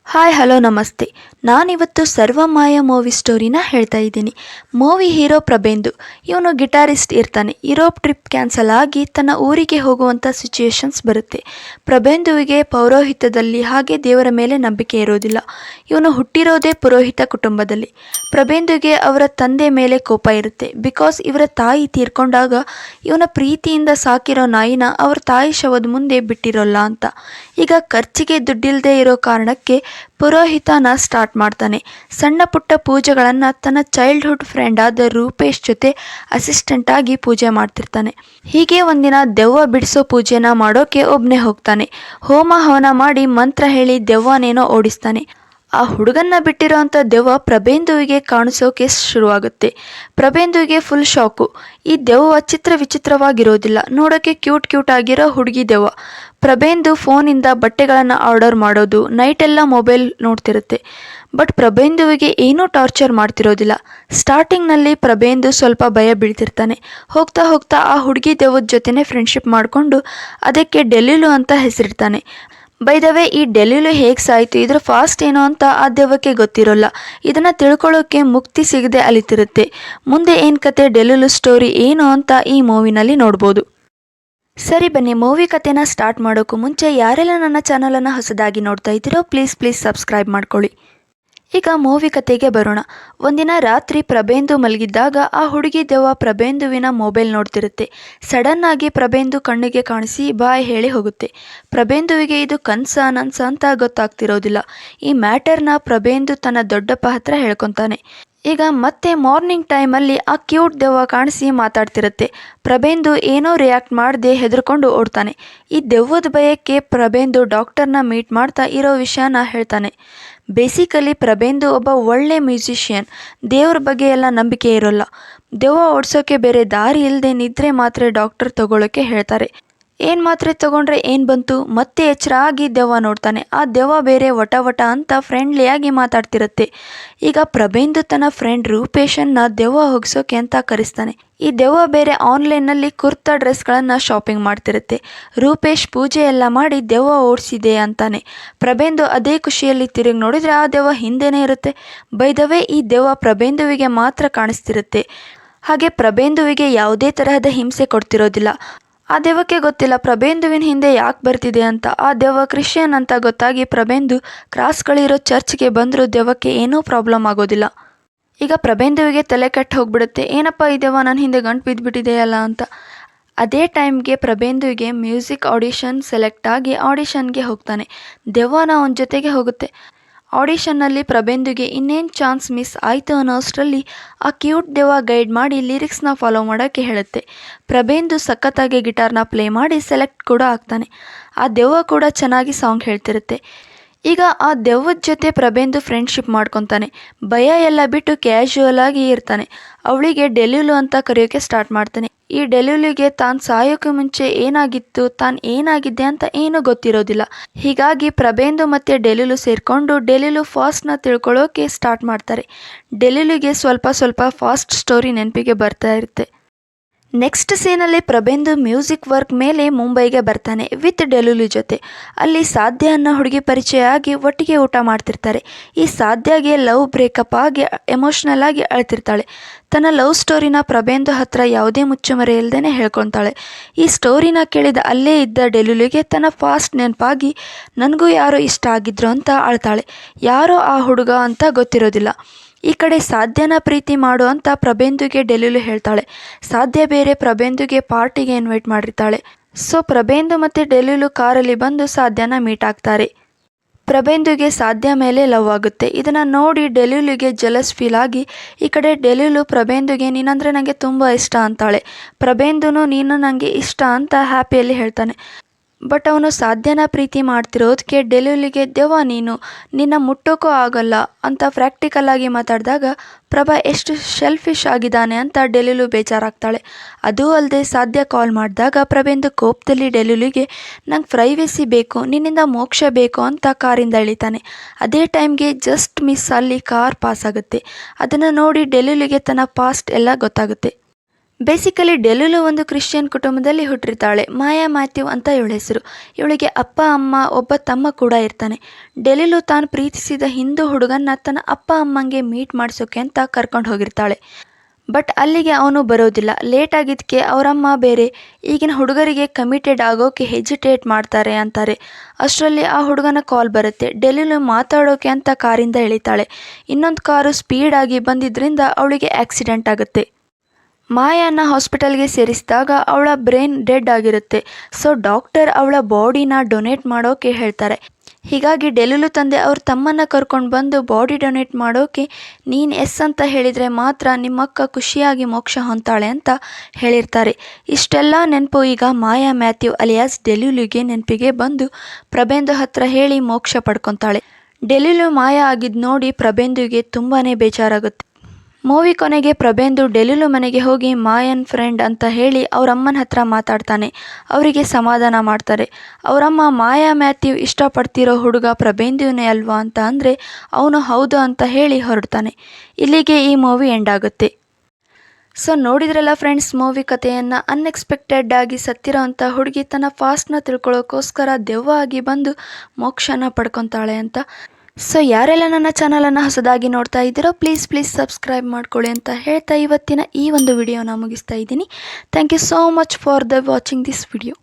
Hi hello ನಮಸ್ತೆ. ನಾನಿವತ್ತು ಸರ್ವಮಾಯ movie ಸ್ಟೋರಿನ ಹೇಳ್ತಾ ಇದ್ದೀನಿ. Movie hero Prabendu. ಇವನು ಗಿಟಾರಿಸ್ಟ್ ಇರ್ತಾನೆ. ಯುರೋಪ್ ಟ್ರಿಪ್ ಕ್ಯಾನ್ಸಲ್ ಆಗಿ ತನ್ನ ಊರಿಗೆ ಹೋಗುವಂಥ ಸಿಚುಯೇಷನ್ಸ್ ಬರುತ್ತೆ. ಪ್ರಬೇಂದುವಿಗೆ ಪೌರೋಹಿತ್ಯದಲ್ಲಿ ಹಾಗೆ ದೇವರ ಮೇಲೆ ನಂಬಿಕೆ ಇರೋದಿಲ್ಲ. ಇವನು ಹುಟ್ಟಿರೋದೇ ಪುರೋಹಿತ ಕುಟುಂಬದಲ್ಲಿ. ಪ್ರಬೇಂದುವಿಗೆ ಅವರ ತಂದೆ ಮೇಲೆ ಕೋಪ ಇರುತ್ತೆ. ಬಿಕಾಸ್ ಇವರ ತಾಯಿ ತೀರ್ಕೊಂಡಾಗ ಇವನ ಪ್ರೀತಿಯಿಂದ ಸಾಕಿರೋ ನಾಯಿನ ಅವ್ರ ತಾಯಿ ಶವದ ಮುಂದೆ ಬಿಟ್ಟಿರೋಲ್ಲ ಅಂತ. ಈಗ ಖರ್ಚಿಗೆ ದುಡ್ಡಿಲ್ಲದೆ ಇರೋ ಕಾರಣಕ್ಕೆ ಪುರೋಹಿತನ ಸ್ಟಾರ್ಟ್ ಮಾಡ್ತಾನೆ. ಸಣ್ಣ ಪುಟ್ಟ ಪೂಜೆಗಳನ್ನು ತನ್ನ ಚೈಲ್ಡ್ಹುಡ್ ಫ್ರೆಂಡ್ ಆದ ರೂಪೇಶ್ ಜೊತೆ ಅಸಿಸ್ಟೆಂಟ್ ಆಗಿ ಪೂಜೆ ಮಾಡ್ತಿರ್ತಾನೆ. ಹೀಗೆ ಒಂದಿನ ದೆವ್ವ ಬಿಡಿಸೋ ಪೂಜೆನ ಮಾಡೋಕೆ ಒಬ್ಬನೇ ಹೋಗ್ತಾನೆ. ಹೋಮ ಹವನ ಮಾಡಿ ಮಂತ್ರ ಹೇಳಿ ದೆವ್ವನೇನೋ ಓಡಿಸ್ತಾನೆ. ಆ ಹುಡುಗನ್ನ ಬಿಟ್ಟಿರೋಂಥ ದೆವ್ವ ಪ್ರಬೇಂದುವಿಗೆ ಕಾಣಿಸೋಕೆ ಶುರುವಾಗುತ್ತೆ. ಪ್ರಬೇಂದುವಿಗೆ ಫುಲ್ ಶಾಕು. ಈ ದೆವ್ವ ವಿಚಿತ್ರವಾಗಿರೋದಿಲ್ಲ. ನೋಡೋಕ್ಕೆ ಕ್ಯೂಟ್ ಆಗಿರೋ ಹುಡುಗಿ ದೆವ್ವ. ಪ್ರಬೇಂದು ಫೋನಿಂದ ಬಟ್ಟೆಗಳನ್ನು ಆರ್ಡರ್ ಮಾಡೋದು, ನೈಟೆಲ್ಲ ಮೊಬೈಲ್ ನೋಡ್ತಿರುತ್ತೆ. ಬಟ್ ಪ್ರಬೇಂದುವಿಗೆ ಏನೂ ಟಾರ್ಚರ್ ಮಾಡ್ತಿರೋದಿಲ್ಲ. ಸ್ಟಾರ್ಟಿಂಗ್ನಲ್ಲಿ ಪ್ರಬೇಂದು ಸ್ವಲ್ಪ ಭಯ ಬೀಳ್ತಿರ್ತಾನೆ. ಹೋಗ್ತಾ ಹೋಗ್ತಾ ಆ ಹುಡುಗಿ ದೆವ್ವದ ಜೊತೆನೇ ಫ್ರೆಂಡ್ಶಿಪ್ ಮಾಡಿಕೊಂಡು ಅದಕ್ಕೆ ಡೆಲಿಲು ಅಂತ ಹೆಸರಿಡ್ತಾನೆ. ಬೈ ದ ವೇ, ಈ ಡೆಲಿಲು ಹೇಗೆ ಸಾಯಿತು, ಇದ್ರ ಫಾಸ್ಟ್ ಏನೋ ಅಂತ ಆ ದೆವ್ವಕ್ಕೆ ಗೊತ್ತಿರೋಲ್ಲ. ಇದನ್ನು ತಿಳ್ಕೊಳ್ಳೋಕೆ ಮುಕ್ತಿ ಸಿಗದೆ ಅಲಿತಿರುತ್ತೆ. ಮುಂದೆ ಏನು ಕತೆ, ಡೆಲಿಲು ಸ್ಟೋರಿ ಏನು ಅಂತ ಈ ಮೂವಿನಲ್ಲಿ ನೋಡ್ಬೋದು. ಸರಿ ಬನ್ನಿ, ಮೂವಿ ಕತೆನ ಸ್ಟಾರ್ಟ್ ಮಾಡೋಕ್ಕೂ ಮುಂಚೆ ಯಾರೆಲ್ಲ ನನ್ನ ಚಾನಲನ್ನು ಹೊಸದಾಗಿ ನೋಡ್ತಾ ಇದ್ದೀರೋ ಪ್ಲೀಸ್ ಸಬ್ಸ್ಕ್ರೈಬ್ ಮಾಡ್ಕೊಳ್ಳಿ. ಈಗ ಮೂವಿ ಕತೆಗೆ ಬರೋಣ. ಒಂದಿನ ರಾತ್ರಿ ಪ್ರಬೇಂದು ಮಲಗಿದ್ದಾಗ ಆ ಹುಡುಗಿ ದೆವ್ವ ಪ್ರಬೇಂದುವಿನ ಮೊಬೈಲ್ ನೋಡ್ತಿರುತ್ತೆ. ಸಡನ್ ಆಗಿ ಪ್ರಬೇಂದು ಕಣ್ಣಿಗೆ ಕಾಣಿಸಿ ಬಾಯ್ ಹೇಳಿ ಹೋಗುತ್ತೆ. ಪ್ರಬೇಂದುವಿಗೆ ಇದು ನನ್ಸ ಅಂತ ಗೊತ್ತಾಗ್ತಿರೋದಿಲ್ಲ. ಈ ಮ್ಯಾಟರ್ನ ಪ್ರಬೇಂದು ತನ್ನ ದೊಡ್ಡಪ್ಪ ಹತ್ರ ಹೇಳ್ಕೊತಾನೆ. ಈಗ ಮತ್ತೆ ಮಾರ್ನಿಂಗ್ ಟೈಮಲ್ಲಿ ಆ ಕ್ಯೂಟ್ ದೆವ್ವ ಕಾಣಿಸಿ ಮಾತಾಡ್ತಿರುತ್ತೆ. ಪ್ರಬೇಂದು ಏನೋ ರಿಯಾಕ್ಟ್ ಮಾಡದೆ ಹೆದರ್ಕೊಂಡು ಓಡ್ತಾನೆ. ಈ ದೆವ್ವದ ಭಯಕ್ಕೆ ಪ್ರಬೇಂದು ಡಾಕ್ಟರ್ನ ಮೀಟ್ ಮಾಡ್ತಾ ಇರೋ ವಿಷಯನ ಹೇಳ್ತಾನೆ. ಬೇಸಿಕಲಿ ಪ್ರಬೇಂದು ಒಬ್ಬ ಒಳ್ಳೆ ಮ್ಯೂಸಿಷಿಯನ್. ದೇವ್ರ ಬಗ್ಗೆ ಎಲ್ಲ ನಂಬಿಕೆ ಇರೋಲ್ಲ. ದೆವ್ವ ಓಡಿಸೋಕೆ ಬೇರೆ ದಾರಿ ಇಲ್ಲದೆ ನಿದ್ರೆ ಮಾತ್ರೆ ಡಾಕ್ಟರ್ ತಗೊಳ್ಳೋಕೆ ಹೇಳ್ತಾರೆ. ಏನು ಮಾತ್ರೆ ತಗೊಂಡ್ರೆ ಏನು ಬಂತು, ಮತ್ತೆ ಎಚ್ಚರ ಆಗಿ ದೆವ್ವ ನೋಡ್ತಾನೆ. ಆ ದೆವ್ವ ಬೇರೆ ವಟ ಅಂತ ಫ್ರೆಂಡ್ಲಿಯಾಗಿ ಮಾತಾಡ್ತಿರುತ್ತೆ. ಈಗ ಪ್ರಬೇಂದು ತನ್ನ ಫ್ರೆಂಡ್ ರೂಪೇಶನ್ನ ದೆವ್ವ ಹೋಗಿಸೋಕೆ ಅಂತ ಕರೆಸ್ತಾನೆ. ಈ ದೆವ್ವ ಬೇರೆ ಆನ್ಲೈನ್ನಲ್ಲಿ ಕುರ್ತಾ ಡ್ರೆಸ್ಗಳನ್ನು ಶಾಪಿಂಗ್ ಮಾಡ್ತಿರುತ್ತೆ. ರೂಪೇಶ್ ಪೂಜೆ ಎಲ್ಲ ಮಾಡಿ ದೆವ್ವ ಓಡಿಸಿದೆ ಅಂತಾನೆ. ಪ್ರಬೇಂದು ಅದೇ ಖುಷಿಯಲ್ಲಿ ತಿರುಗಿ ನೋಡಿದರೆ ಆ ದೆವ್ವ ಹಿಂದೆನೇ ಇರುತ್ತೆ. ಬೈ ದ ವೇ, ಈ ದೆವ್ವ ಪ್ರಬೇಂದುವಿಗೆ ಮಾತ್ರ ಕಾಣಿಸ್ತಿರುತ್ತೆ. ಹಾಗೆ ಪ್ರಬೇಂದುವಿಗೆ ಯಾವುದೇ ತರಹದ ಹಿಂಸೆ ಕೊಡ್ತಿರೋದಿಲ್ಲ. ಆ ದೆವ್ವಕ್ಕೆ ಗೊತ್ತಿಲ್ಲ ಪ್ರಬೇಂದುವಿನ ಹಿಂದೆ ಯಾಕೆ ಬರ್ತಿದೆ ಅಂತ. ಆ ದೆವ್ವ ಕ್ರಿಶ್ಚಿಯನ್ ಅಂತ ಗೊತ್ತಾಗಿ ಪ್ರಬೇಂದು ಕ್ರಾಸ್ಗಳಿರೋ ಚರ್ಚ್ಗೆ ಬಂದರೂ ದೆವ್ವಕ್ಕೆ ಏನೂ ಪ್ರಾಬ್ಲಮ್ ಆಗೋದಿಲ್ಲ. ಈಗ ಪ್ರಬೇಂದುವಿಗೆ ತಲೆ ಕೆಟ್ಟು ಹೋಗ್ಬಿಡುತ್ತೆ. ಏನಪ್ಪ ಈ ದೆವ್ವ ನನ್ನ ಹಿಂದೆ ಗಂಟು ಬಿದ್ದುಬಿಟ್ಟಿದೆಯಲ್ಲ ಅಂತ. ಅದೇ ಟೈಮ್ಗೆ ಪ್ರಬೇಂದುವಿಗೆ ಮ್ಯೂಸಿಕ್ ಆಡಿಷನ್ ಸೆಲೆಕ್ಟ್ ಆಗಿ ಆಡಿಷನ್ಗೆ ಹೋಗ್ತಾನೆ. ದೆವ್ವನ ಅವನ ಜೊತೆಗೆ ಹೋಗುತ್ತೆ. ಆಡಿಷನ್ನಲ್ಲಿ ಪ್ರಬೇಂದುಗೆ ಇನ್ನೇನು ಚಾನ್ಸ್ ಮಿಸ್ ಆಯಿತು ಅನ್ನೋಷ್ಟರಲ್ಲಿ ಆ ಕ್ಯೂಟ್ ದೆವ್ವ ಗೈಡ್ ಮಾಡಿ ಲಿರಿಕ್ಸ್ನ ಫಾಲೋ ಮಾಡೋಕ್ಕೆ ಹೇಳುತ್ತೆ. ಪ್ರಬೇಂದು ಸಖತ್ತಾಗಿ ಗಿಟಾರ್ನ ಪ್ಲೇ ಮಾಡಿ ಸೆಲೆಕ್ಟ್ ಕೂಡ ಆಗ್ತಾನೆ. ಆ ದೆವ್ವ ಕೂಡ ಚೆನ್ನಾಗಿ ಸಾಂಗ್ ಹೇಳ್ತಿರುತ್ತೆ. ಈಗ ಆ ದೆವ್ವದ ಜೊತೆ ಪ್ರಬೇಂದು ಫ್ರೆಂಡ್ಶಿಪ್ ಮಾಡ್ಕೊತಾನೆ. ಭಯ ಎಲ್ಲ ಬಿಟ್ಟು ಕ್ಯಾಶುವಲ್ ಆಗಿ ಇರ್ತಾನೆ. ಅವಳಿಗೆ ಡೆಲಿಲು ಅಂತ ಕರೆಯೋಕ್ಕೆ ಸ್ಟಾರ್ಟ್ ಮಾಡ್ತಾನೆ. ಈ ಡೆಲಿಲಿಗೆ ತಾನು ಸಾಯೋಕೆ ಮುಂಚೆ ಏನಾಗಿತ್ತು, ತಾನು ಏನಾಗಿದ್ದೆ ಅಂತ ಏನೂ ಗೊತ್ತಿರೋದಿಲ್ಲ. ಹೀಗಾಗಿ ಪ್ರಬೇಂದು ಮತ್ತು ಡೆಲಿಲು ಸೇರಿಕೊಂಡು ಡೆಲಿಲು ಫಾಸ್ಟ್ನ ತಿಳ್ಕೊಳ್ಳೋಕೆ ಸ್ಟಾರ್ಟ್ ಮಾಡ್ತಾರೆ. ಡೆಲಿಲಿಗೆ ಸ್ವಲ್ಪ ಫಾಸ್ಟ್ ಸ್ಟೋರಿ ನೆನಪಿಗೆ ಬರ್ತಾ ಇರುತ್ತೆ. ನೆಕ್ಸ್ಟ್ ಸೀನಲ್ಲಿ ಪ್ರಬೇಂದು ಮ್ಯೂಸಿಕ್ ವರ್ಕ್ ಮೇಲೆ ಮುಂಬೈಗೆ ಬರ್ತಾನೆ ವಿತ್ ಡೆಲಿಲು ಜೊತೆ. ಅಲ್ಲಿ ಸಾಧ್ಯ ಅನ್ನೋ ಹುಡುಗಿ ಪರಿಚಯ ಆಗಿ ಒಟ್ಟಿಗೆ ಊಟ ಮಾಡ್ತಿರ್ತಾರೆ. ಈ ಸಾಧ್ಯಗೆ ಲವ್ ಬ್ರೇಕಪ್ ಆಗಿ ಎಮೋಷ್ನಲ್ ಆಗಿ ಅಳ್ತಿರ್ತಾಳೆ. ತನ್ನ ಲವ್ ಸ್ಟೋರಿನ ಪ್ರಬೇಂದು ಹತ್ರ ಯಾವುದೇ ಮುಚ್ಚುಮರೆ ಇಲ್ಲದೇ ಹೇಳ್ಕೊತಾಳೆ. ಈ ಸ್ಟೋರಿನ ಕೇಳಿದ ಅಲ್ಲೇ ಇದ್ದ ಡೆಲಿಲುಗೆ ತನ್ನ ಫಾಸ್ಟ್ ನೆನಪಾಗಿ ನನಗೂ ಯಾರೋ ಇಷ್ಟ ಆಗಿದ್ರು ಅಂತ ಅಳ್ತಾಳೆ. ಯಾರೋ ಆ ಹುಡುಗ ಅಂತ ಗೊತ್ತಿರೋದಿಲ್ಲ. ಈ ಕಡೆ ಸಾಧ್ಯನ ಪ್ರೀತಿ ಮಾಡು ಅಂತ ಪ್ರಬೇಂದುಗೆ ಡೆಲಿಲು ಹೇಳ್ತಾಳೆ. ಸಾಧ್ಯ ಬೇರೆ ಪ್ರಬೇಂದುಗೆ ಪಾರ್ಟಿಗೆ ಇನ್ವೈಟ್ ಮಾಡಿರ್ತಾಳೆ. ಸೊ ಪ್ರಬೇಂದು ಮತ್ತು ಡೆಲಿಲು ಕಾರಲ್ಲಿ ಬಂದು ಸಾಧ್ಯನ ಮೀಟ್ ಆಗ್ತಾರೆ. ಪ್ರಬೇಂದುಗೆ ಸಾಧ್ಯ ಮೇಲೆ ಲವ್ ಆಗುತ್ತೆ. ಇದನ್ನು ನೋಡಿ ಡೆಲಿಲುಗೆ ಜಲಸ್ ಫೀಲ್ ಆಗಿ ಈ ಕಡೆ ಡೆಲಿಲು ಪ್ರಬೇಂದುಗೆ ನೀನಂದರೆ ನನಗೆ ತುಂಬ ಇಷ್ಟ ಅಂತಾಳೆ. ಪ್ರಬೇಂದುನು ನೀನು ನನಗೆ ಇಷ್ಟ ಅಂತ ಹ್ಯಾಪಿಯಲ್ಲಿ ಹೇಳ್ತಾನೆ. ಬಟ್ ಅವನು ಸಾಧ್ಯನ ಪ್ರೀತಿ ಮಾಡ್ತಿರೋದಕ್ಕೆ ಡೆಲಿಲಿಗೆ ದೆವ್ವ ನಿನ್ನ ಮುಟ್ಟೋಕ್ಕೂ ಆಗಲ್ಲ ಅಂತ ಪ್ರಾಕ್ಟಿಕಲ್ ಆಗಿ ಮಾತಾಡಿದಾಗ ಪ್ರಭಾ ಎಷ್ಟು ಶೆಲ್ಫಿಶ್ ಆಗಿದ್ದಾನೆ ಅಂತ ಡೆಲಿಲು ಬೇಜಾರಾಗ್ತಾಳೆ. ಅದೂ ಅಲ್ಲದೆ ಸಾಧ್ಯ ಕಾಲ್ ಮಾಡಿದಾಗ ಪ್ರಬೇಂದು ಕೋಪದಲ್ಲಿ ಡೆಲಿಲಿಗೆ ನಂಗೆ ಪ್ರೈವೇಸಿ ಬೇಕು, ನಿನ್ನಿಂದ ಮೋಕ್ಷ ಬೇಕು ಅಂತ ಕಾರಿಂದ ಇಳಿತಾನೆ. ಅದೇ ಟೈಮ್ಗೆ ಜಸ್ಟ್ ಮಿಸ್ ಅಲ್ಲಿ ಕಾರ್ ಪಾಸ್ ಆಗುತ್ತೆ. ಅದನ್ನು ನೋಡಿ ಡೆಲಿಲಿಗೆ ತನ್ನ ಪಾಸ್ಟ್ ಎಲ್ಲ ಗೊತ್ತಾಗುತ್ತೆ. ಬೇಸಿಕಲಿ ಡೆಲುಲು ಒಂದು ಕ್ರಿಶ್ಚಿಯನ್ ಕುಟುಂಬದಲ್ಲಿ ಹುಟ್ಟಿರ್ತಾಳೆ. ಮಾಯಾ ಮ್ಯಾಥ್ಯೂ ಅಂತ ಇವಳ ಹೆಸರು. ಇವಳಿಗೆ ಅಪ್ಪ ಅಮ್ಮ ಒಬ್ಬ ತಮ್ಮ ಕೂಡ ಇರ್ತಾನೆ. ಡೆಲುಲು ತಾನು ಪ್ರೀತಿಸಿದ ಹಿಂದೂ ಹುಡುಗನ್ನ ತನ್ನ ಅಪ್ಪ ಅಮ್ಮಂಗೆ ಮೀಟ್ ಮಾಡಿಸೋಕೆ ಅಂತ ಕರ್ಕೊಂಡು ಹೋಗಿರ್ತಾಳೆ. ಬಟ್ ಅಲ್ಲಿಗೆ ಅವನು ಬರೋದಿಲ್ಲ. ಲೇಟ್ ಆಗಿದ್ದಕ್ಕೆ ಅವರಮ್ಮ ಬೇರೆ ಈಗಿನ ಹುಡುಗರಿಗೆ ಕಮಿಟೆಡ್ ಆಗೋಕೆ ಹೆಜಿಟೇಟ್ ಮಾಡ್ತಾರೆ ಅಂತಾರೆ. ಅಷ್ಟರಲ್ಲಿ ಆ ಹುಡುಗನ ಕಾಲ್ ಬರುತ್ತೆ. ಡೆಲುಲು ಮಾತಾಡೋಕೆ ಅಂತ ಕಾರಿಂದ ಇಳಿತಾಳೆ. ಇನ್ನೊಂದು ಕಾರು ಸ್ಪೀಡಾಗಿ ಬಂದಿದ್ದರಿಂದ ಅವಳಿಗೆ ಆಕ್ಸಿಡೆಂಟ್ ಆಗುತ್ತೆ. ಮಾಯಾನ ಹಾಸ್ಪಿಟಲ್ಗೆ ಸೇರಿಸಿದಾಗ ಅವಳ ಬ್ರೈನ್ ಡೆಡ್ ಆಗಿರುತ್ತೆ. ಸೊ ಡಾಕ್ಟರ್ ಅವಳ ಬಾಡಿನ ಡೊನೇಟ್ ಮಾಡೋಕೆ ಹೇಳ್ತಾರೆ. ಹೀಗಾಗಿ ಡೆಲುಲು ತಂದೆ ಅವ್ರ ತಮ್ಮನ್ನು ಕರ್ಕೊಂಡು ಬಂದು ಬಾಡಿ ಡೊನೇಟ್ ಮಾಡೋಕೆ ನೀನು ಎಸ್ ಅಂತ ಹೇಳಿದರೆ ಮಾತ್ರ ನಿಮ್ಮಕ್ಕ ಖುಷಿಯಾಗಿ ಮೋಕ್ಷ ಹೊಂತಾಳೆ ಅಂತ ಹೇಳಿರ್ತಾರೆ. ಇಷ್ಟೆಲ್ಲ ನೆನಪು ಈಗ ಮಾಯಾ ಮ್ಯಾಥ್ಯೂ ಅಲಿಯಾಸ್ ಡೆಲುಲುಗೆ ನೆನಪಿಗೆ ಬಂದು ಪ್ರಬೇಂದು ಹತ್ರ ಹೇಳಿ ಮೋಕ್ಷ ಪಡ್ಕೊತಾಳೆ. ಡೆಲುಲು ಮಾಯಾ ಆಗಿದ್ದು ನೋಡಿ ಪ್ರಬೇಂದುಗೆ ತುಂಬಾ ಬೇಜಾರಾಗುತ್ತೆ. ಮೂವಿ ಕೊನೆಗೆ ಪ್ರಬೇಂದು ಡೆಲುಲು ಮನೆಗೆ ಹೋಗಿ ಮಾಯನ್ ಫ್ರೆಂಡ್ ಅಂತ ಹೇಳಿ ಅವರಮ್ಮನ ಹತ್ರ ಮಾತಾಡ್ತಾನೆ. ಅವರಿಗೆ ಸಮಾಧಾನ ಮಾಡ್ತಾರೆ. ಅವರಮ್ಮ ಮಾಯಾ ಮ್ಯಾಥ್ಯೂ ಇಷ್ಟಪಡ್ತಿರೋ ಹುಡುಗ ಪ್ರಬೇಂದುನೇ ಅಲ್ವಾ ಅಂತ ಅಂದರೆ ಅವನು ಹೌದು ಅಂತ ಹೇಳಿ ಹೊರಡ್ತಾನೆ. ಇಲ್ಲಿಗೆ ಈ ಮೂವಿ ಎಂಡ್ ಆಗುತ್ತೆ. ಸೊ ನೋಡಿದ್ರಲ್ಲ ಫ್ರೆಂಡ್ಸ್, ಮೂವಿ ಕಥೆಯನ್ನು ಅನ್ಎಕ್ಸ್ಪೆಕ್ಟೆಡ್ ಆಗಿ ಸತ್ತಿರೋ ಅಂಥ ಹುಡುಗಿ ತನ್ನ ಫಾಸ್ಟ್ನ ತಿಳ್ಕೊಳ್ಳೋಕ್ಕೋಸ್ಕರ ದೆವ್ವ ಆಗಿ ಬಂದು ಮೋಕ್ಷನ ಪಡ್ಕೊತಾಳೆ ಅಂತ. ಸೊ ಯಾರೆಲ್ಲ ನನ್ನ ಚಾನಲನ್ನು ಹೊಸದಾಗಿ ನೋಡ್ತಾ ಇದ್ದೀರೋ ಪ್ಲೀಸ್ ಸಬ್ಸ್ಕ್ರೈಬ್ ಮಾಡ್ಕೊಳ್ಳಿ ಅಂತ ಹೇಳ್ತಾ ಇವತ್ತಿನ ಈ ಒಂದು ವಿಡಿಯೋನ ಮುಗಿಸ್ತಾ ಇದ್ದೀನಿ. Thank you so much for watching this video.